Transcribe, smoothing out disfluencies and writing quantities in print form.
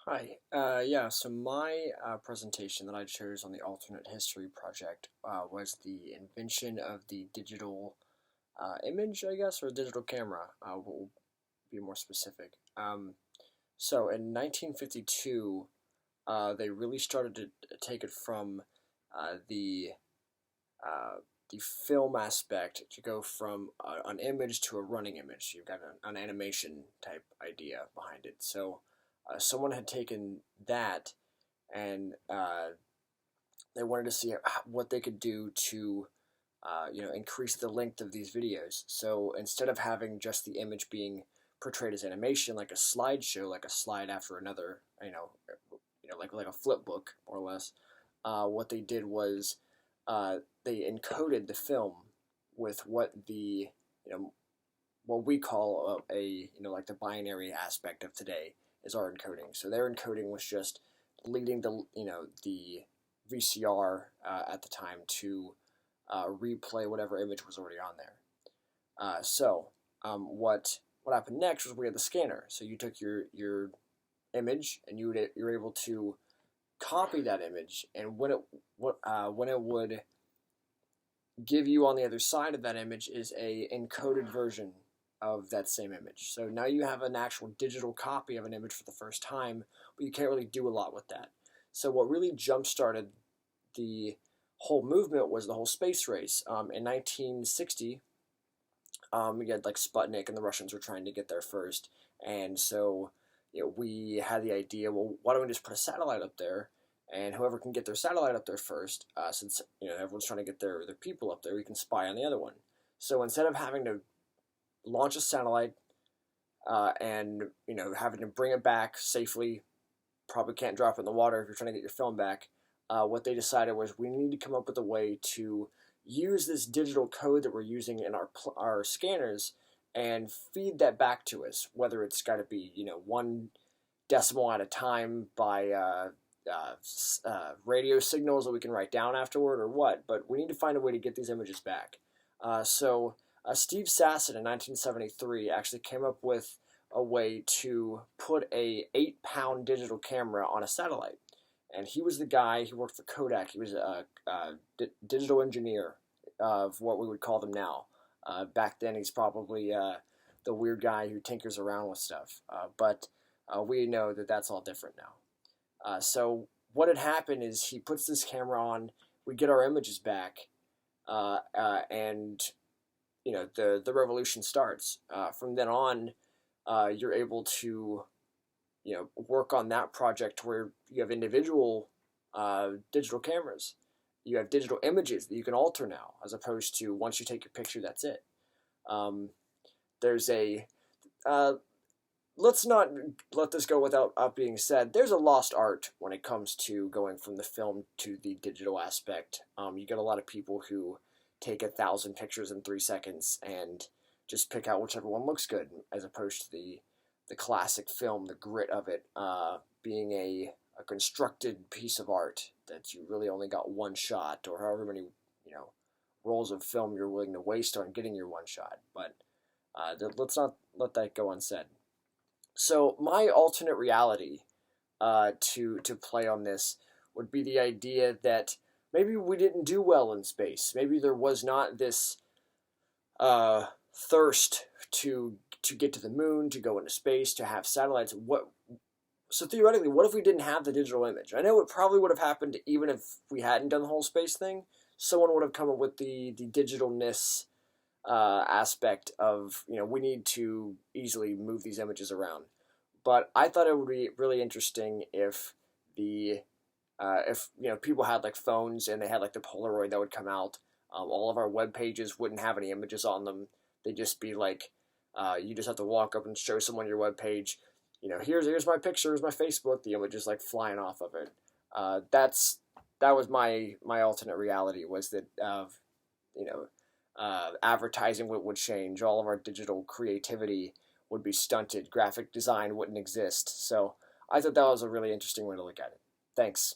Hi. Yeah, so my presentation that I chose on the Alternate History Project was the invention of the digital image, I guess, or digital camera. We'll be more specific. So in 1952, they really started to take it from the the film aspect to go from an image to a running image. You've got an animation type idea behind it. So someone had taken that and they wanted to see what they could do to increase the length of these videos. So instead of having just the image being portrayed as animation, like a slideshow, like a slide after another, like a flip book more or less, what they did was they encoded the film with what we call like the binary aspect of today is our encoding. So their encoding was just leading the VCR at the time to replay whatever image was already on there. What happened next was we had the scanner. So you took your image and you were able to copy that image, and when it would give you on the other side of that image is a encoded version of that same image. So now you have an actual digital copy of an image for the first time, but you can't really do a lot with that. So what really jump-started the whole movement was the whole space race. In 1960, we had like Sputnik, and the Russians were trying to get there first, and so we had the idea, well, why don't we just put a satellite up there, and whoever can get their satellite up there first, since everyone's trying to get their people up there, we can spy on the other one. So instead of having to launch a satellite and having to bring it back safely, probably can't drop it in the water if you're trying to get your film back. What they decided was we need to come up with a way to use this digital code that we're using in our scanners and feed that back to us, whether it's got to be one decimal at a time by radio signals that we can write down afterward or what, but we need to find a way to get these images back. So Steve Sasson in 1973 actually came up with a way to put a 8-pound digital camera on a satellite. And he was the guy who worked for Kodak. He was a digital engineer of what we would call them now. Back then, he's probably the weird guy who tinkers around with stuff. But we know that that's all different now. So what had happened is he puts this camera on, we get our images back, and the revolution starts. From then on, you're able to work on that project where you have individual digital cameras. You have digital images that you can alter now, as opposed to once you take your picture, that's it. There's a let's not let this go without being said. There's a lost art when it comes to going from the film to the digital aspect. You get a lot of people who take 1,000 pictures in 3 seconds and just pick out whichever one looks good, as opposed to the classic film, the grit of it, being a constructed piece of art that you really only got one shot, or however many rolls of film you're willing to waste on getting your one shot. But let's not let that go unsaid. So my alternate reality to play on this would be the idea that maybe we didn't do well in space. Maybe there was not this thirst to get to the moon, to go into space, to have satellites. So theoretically, what if we didn't have the digital image? I know it probably would have happened even if we hadn't done the whole space thing. Someone would have come up with the digitalness aspect of we need to easily move these images around. But I thought it would be really interesting if people had like phones and they had like the Polaroid that would come out. All of our web pages wouldn't have any images on them. They'd just be like, you just have to walk up and show someone your web page. Here's my picture, here's my Facebook. The image is like flying off of it. That was my alternate reality, was that advertising would change. All of our digital creativity would be stunted. Graphic design wouldn't exist. So I thought that was a really interesting way to look at it. Thanks.